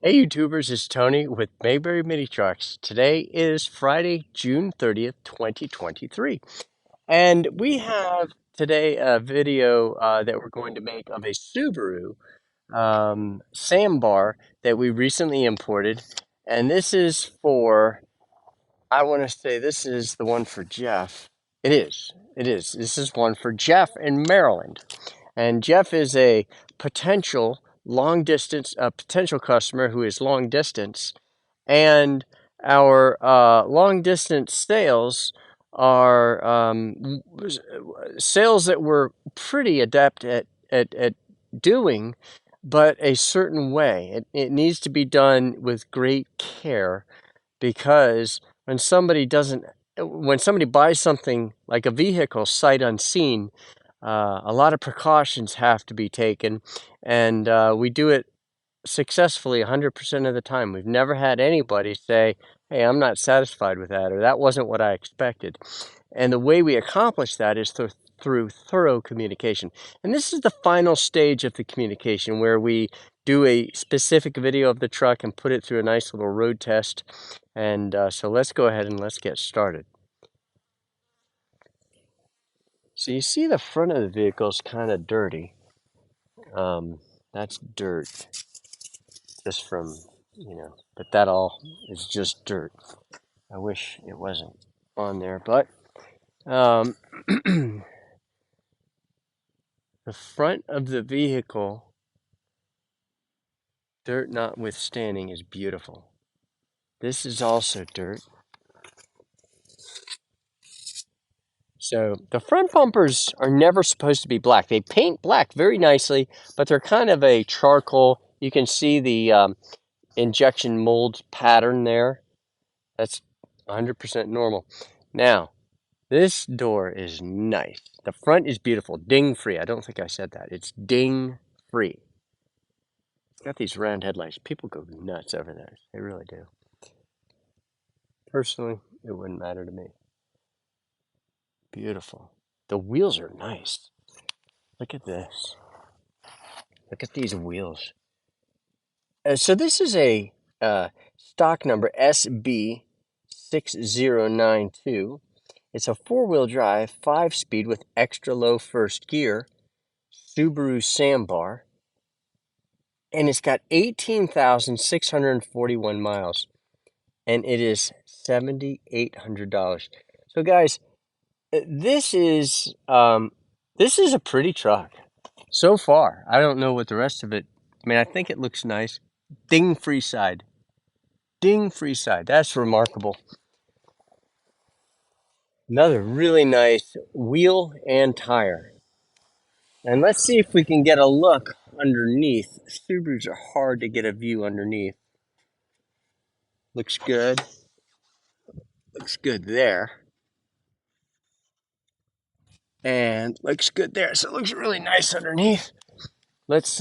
Hey YouTubers, it's Tony with Mayberry Mini Trucks. Today is Friday, June 30th, 2023. And we have today a video that we're going to make of a Subaru sambar that we recently imported. And this is for, I want to say this is the one for Jeff. It is. It is. This is one for Jeff in Maryland. And Jeff is a potential long distance, a potential customer who is long distance. And our long distance sales are sales that we're pretty adept at doing, but a certain way. It needs to be done with great care because when somebody buys something like a vehicle sight unseen, a lot of precautions have to be taken, and we do it successfully 100% of the time. We've never had anybody say, "Hey, I'm not satisfied with that," or "That wasn't what I expected." And the way we accomplish that is through thorough communication. And this is the final stage of the communication where we do a specific video of the truck and put it through a nice little road test. And so let's go ahead and let's get started. So you see the front of the vehicle is kind of dirty. That's dirt just from, but that all is just dirt. I wish it wasn't on there, but the front of the vehicle, dirt notwithstanding, is beautiful. This is also dirt. So the front bumpers are never supposed to be black. They paint black very nicely, but they're kind of a charcoal. You can see the injection mold pattern there. That's 100% normal. Now, this door is nice. The front is beautiful, ding-free. I don't think I said that. It's ding-free. It's got these round headlights. People go nuts over those. They really do. Personally, it wouldn't matter to me. Beautiful. The wheels are nice. Look at this. Look at these wheels. So this is a stock number SB6092. It's a four-wheel drive, 5-speed with extra low first gear, Subaru Sambar, and it's got 18,641 miles, and it is $7,800. So guys, this is a pretty truck so far. I don't know what the rest of it. I mean, I think it looks nice. Ding-free side. Ding-free side. That's remarkable. Another really nice wheel and tire. And let's see if we can get a look underneath. Subarus are hard to get a view underneath. Looks good. Looks good there. And looks good there. So it looks really nice underneath. Let's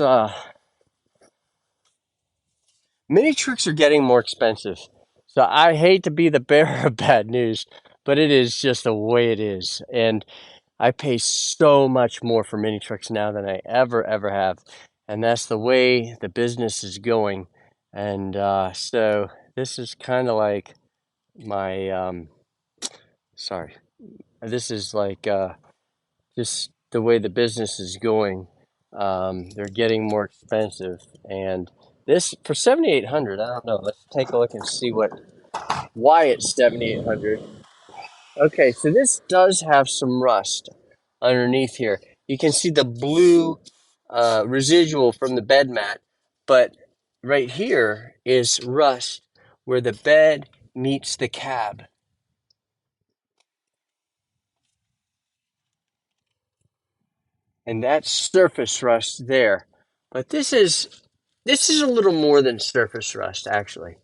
mini trucks are getting more expensive. So I hate to be the bearer of bad news, but it is just the way it is. And I pay so much more for mini trucks now than I ever have. And that's the way the business is going. And so this is kind of like my, sorry, this is like just the way the business is going. They're getting more expensive. And this, for 7,800, I don't know. Let's take a look and see why it's 7,800. Okay, so this does have some rust underneath here. You can see the blue residual from the bed mat, but right here is rust where the bed meets the cab. And that's surface rust there. But this is a little more than surface rust, actually.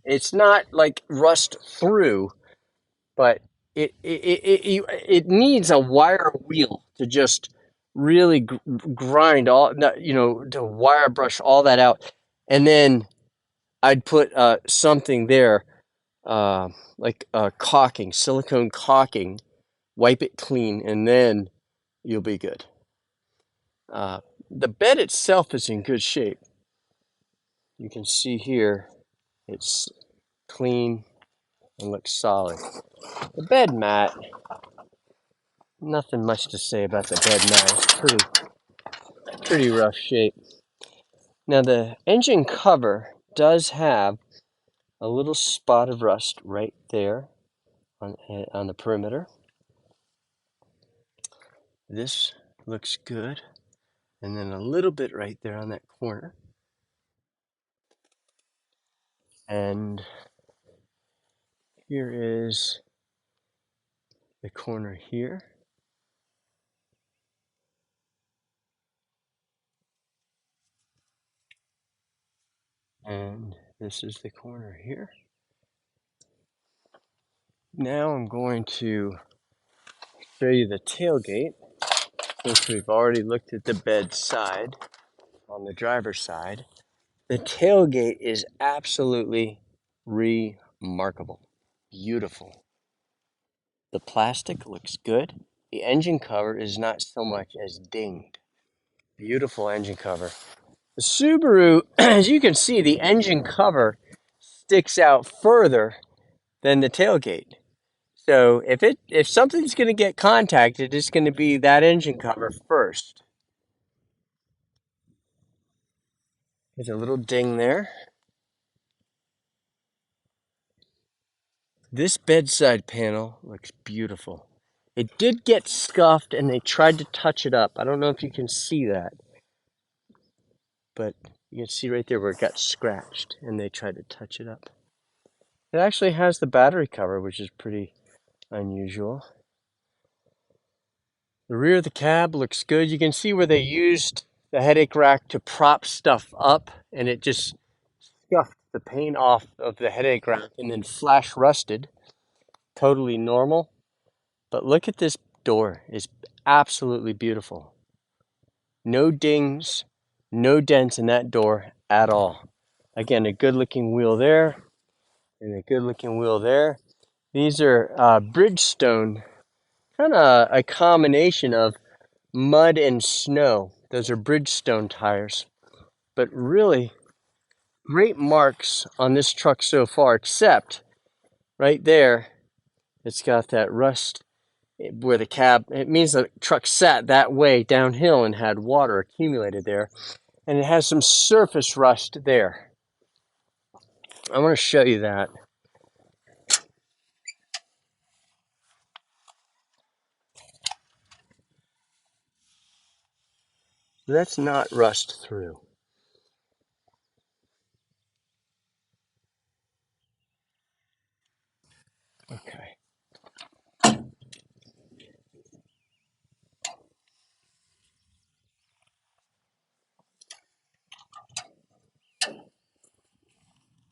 It's not like rust through, but it needs a wire wheel to just really grind all, to wire brush all that out. And then I'd put something there, like caulking, silicone caulking, wipe it clean, and then you'll be good. The bed itself is in good shape. you can see here, it's clean and looks solid. The bed mat, nothing much to say about the bed mat. It's pretty rough shape. Now the engine cover does have a little spot of rust right there on the perimeter. This looks good. And then a little bit right there on that corner. And here is the corner here. And this is the corner here. Now I'm going to show you the tailgate, since we've already looked at the bed side on the driver's side. The tailgate is absolutely remarkable. Beautiful. The plastic looks good. The engine cover is not so much as dinged. Beautiful engine cover. The Subaru, as you can see, the engine cover sticks out further than the tailgate. So if something's going to get contacted, it's going to be that engine cover first. There's a little ding there. This bedside panel looks beautiful. It did get scuffed and they tried to touch it up. I don't know if you can see that, but you can see right there where it got scratched and they tried to touch it up. It actually has the battery cover, which is pretty unusual. The rear of the cab looks good. You can see where they used the headache rack to prop stuff up, and it just scuffed the paint off of the headache rack and then flash rusted. Totally normal. But look at this door. It's absolutely beautiful. No dings, no dents in that door at all. Again, a good looking wheel there and a good looking wheel there. These are Bridgestone, kind of a combination of mud and snow. Those are Bridgestone tires. But really great marks on this truck so far, except right there, it's got that rust where the cab, it means the truck sat that way downhill and had water accumulated there. And it has some surface rust there. I want to show you that. That's not rust through. Okay.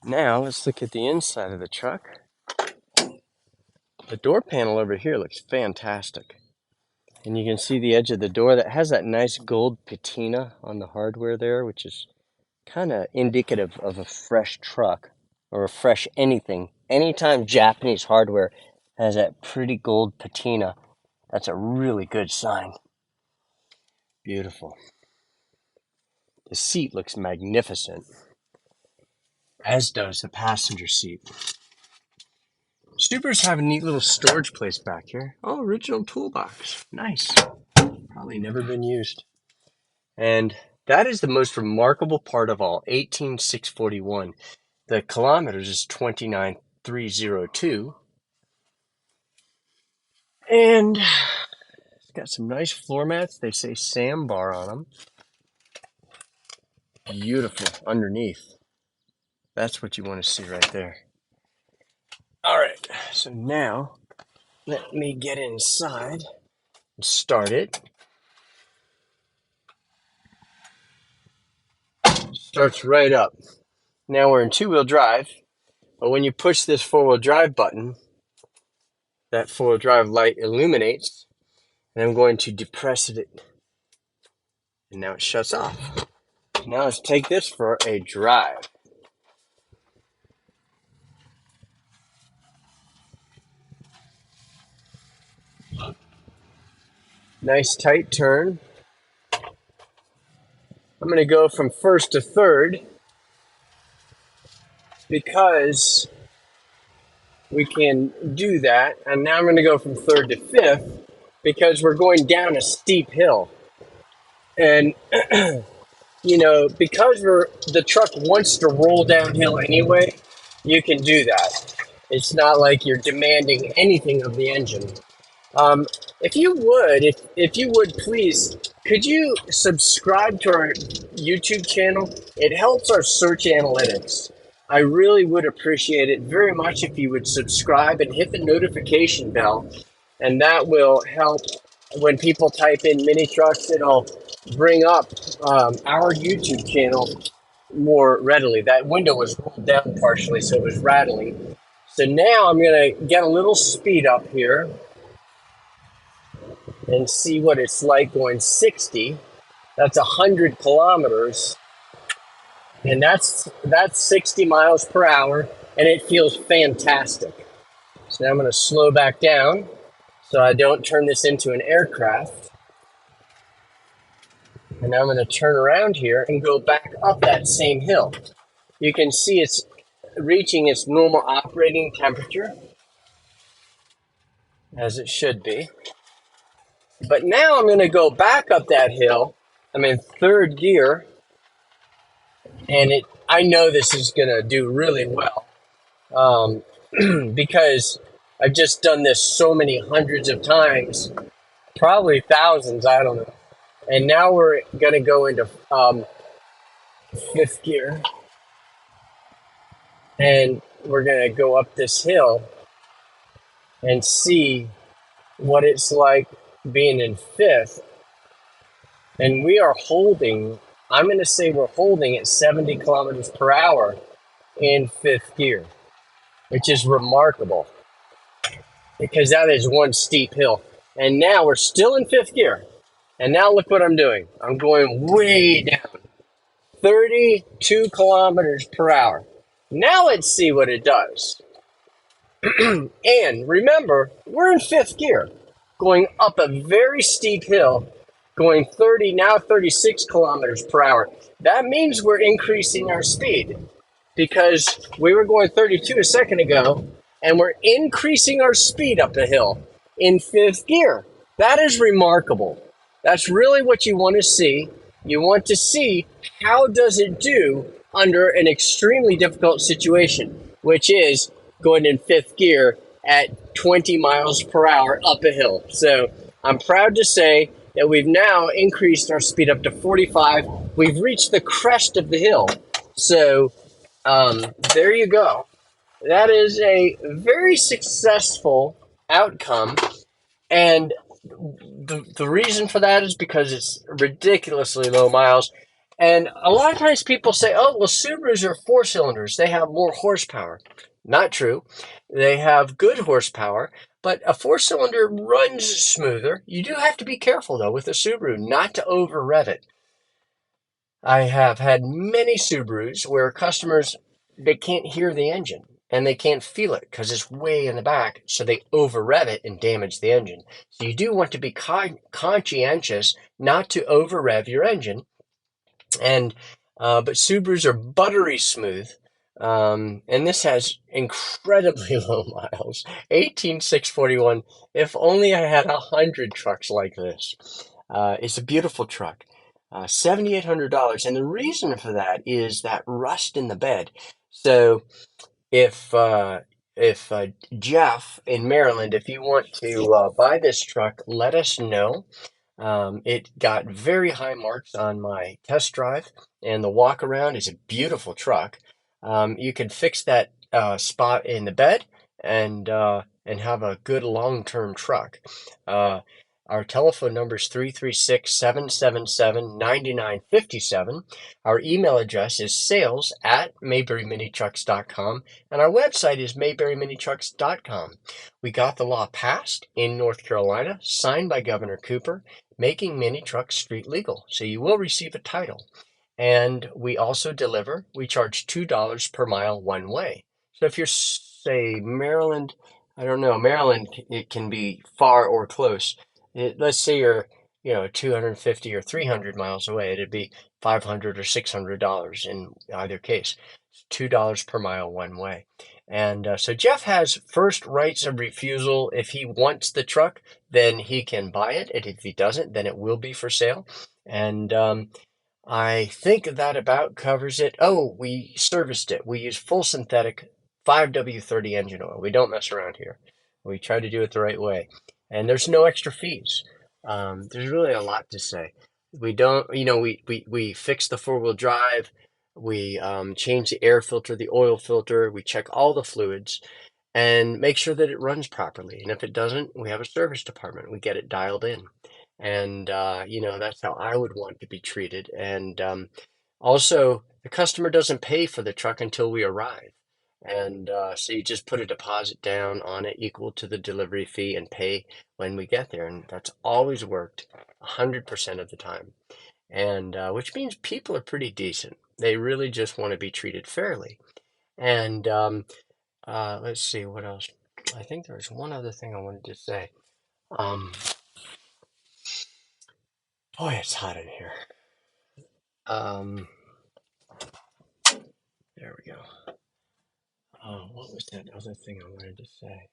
Now let's look at the inside of the truck. The door panel over here looks fantastic. And you can see the edge of the door that has that nice gold patina on the hardware there, which is kind of indicative of a fresh truck or a fresh anything. Anytime Japanese hardware has that pretty gold patina, that's a really good sign. Beautiful. The seat looks magnificent, as does the passenger seat. Subarus have a neat little storage place back here. Oh, original toolbox. Nice. Probably never been used. And that is the most remarkable part of all, 18,641. The kilometers is 29,302. And it's got some nice floor mats. They say sambar on them. Beautiful underneath. That's what you want to see right there. All right, so now let me get inside and start it. Starts right up. Now we're in two-wheel drive, but when you push this four-wheel drive button, that four-wheel drive light illuminates, and I'm going to depress it, and now it shuts off. Now let's take this for a drive. Nice tight turn. I'm going to go from first to third. because we can do that. And now I'm going to go from third to fifth because we're going down a steep hill. And, because the truck wants to roll downhill anyway, you can do that. It's not like you're demanding anything of the engine. Um, if you would please, could you subscribe to our YouTube channel? It helps our search analytics. I really would appreciate it very much if you would subscribe and hit the notification bell, and that will help when people type in mini trucks. It'll bring up our YouTube channel more readily. That window was rolled down partially, so it was rattling. So now I'm going to get a little speed up here and see what it's like going 60. That's 100 kilometers, and that's 60 miles per hour, and it feels fantastic. So now I'm going to slow back down so I don't turn this into an aircraft. And now I'm going to turn around here and go back up that same hill. You can see it's reaching its normal operating temperature, as it should be. But now I'm going to go back up that hill. I'm in third gear, and I know this is going to do really well because I've just done this so many hundreds of times, probably thousands, I don't know. And now we're going to go into fifth gear, and we're going to go up this hill and see what it's like being in fifth. And we are holding, I'm going to say we're holding at 70 kilometers per hour in fifth gear, which is remarkable because that is one steep hill. And now we're still in fifth gear. And now look what I'm doing. I'm going way down, 32 kilometers per hour. Now let's see what it does. And remember, we're in fifth gear, going up a very steep hill, going 30, now 36 kilometers per hour. That means we're increasing our speed because we were going 32 a second ago, and we're increasing our speed up the hill in fifth gear. That is remarkable. That's really what you want to see. You want to see how does it do under an extremely difficult situation, which is going in fifth gear at 20 miles per hour up a hill. So I'm proud to say that we've now increased our speed up to 45. We've reached the crest of the hill. So there you go. That is a very successful outcome. And the reason for that is because it's ridiculously low miles. And a lot of times people say, oh, well, Subarus are four cylinders. They have more horsepower. Not true. They have good horsepower, but a four-cylinder runs smoother. You do have to be careful, though, with a Subaru, not to over-rev it. I have had many Subarus where customers, they can't hear the engine and they can't feel it because it's way in the back, so they over-rev it and damage the engine. So you do want to be conscientious not to over-rev your engine. And but Subarus are buttery smooth, and this has incredibly low miles, 18,641. If only I had 100 trucks like this. It's a beautiful truck. $7,800, and the reason for that is that rust in the bed. So if Jeff in Maryland, if you want to buy this truck, let us know. It got very high marks on my test drive, and the walk around is a beautiful truck. You can fix that spot in the bed and have a good long-term truck. Our telephone number is 336-777-9957. Our email address is sales@mayberryminitrucks.com, and our website is mayberryminitrucks.com. We got the law passed in North Carolina, signed by Governor Cooper, making mini trucks street legal. So you will receive a title. And we also deliver. We charge $2 per mile one way. So if you're, say, Maryland, I don't know, Maryland, it can be far or close. Let's say you're, 250 or 300 miles away. It'd be $500 or $600 in either case. It's $2 per mile one way. And so Jeff has first rights of refusal. If he wants the truck, then he can buy it. And if he doesn't, then it will be for sale. And I think that about covers it. Oh, we serviced it. We use full synthetic 5W30 engine oil. We don't mess around here. We try to do it the right way. And there's no extra fees. There's really a lot to say. We don't, we fix the four-wheel drive. We change the air filter, the oil filter. We check all the fluids and make sure that it runs properly. And if it doesn't, we have a service department. We get it dialed in. And, that's how I would want to be treated. And also, the customer doesn't pay for the truck until we arrive. And so you just put a deposit down on it equal to the delivery fee and pay when we get there. And that's always worked 100% of the time. And which means people are pretty decent. They really just want to be treated fairly. And let's see what else. I think there was one other thing I wanted to say. Boy, it's hot in here. There we go. What was that other thing I wanted to say?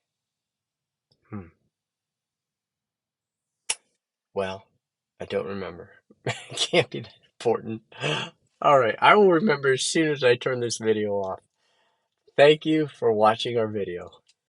Well, I don't remember. It can't be that important. All right, I will remember as soon as I turn this video off. Thank you for watching our video.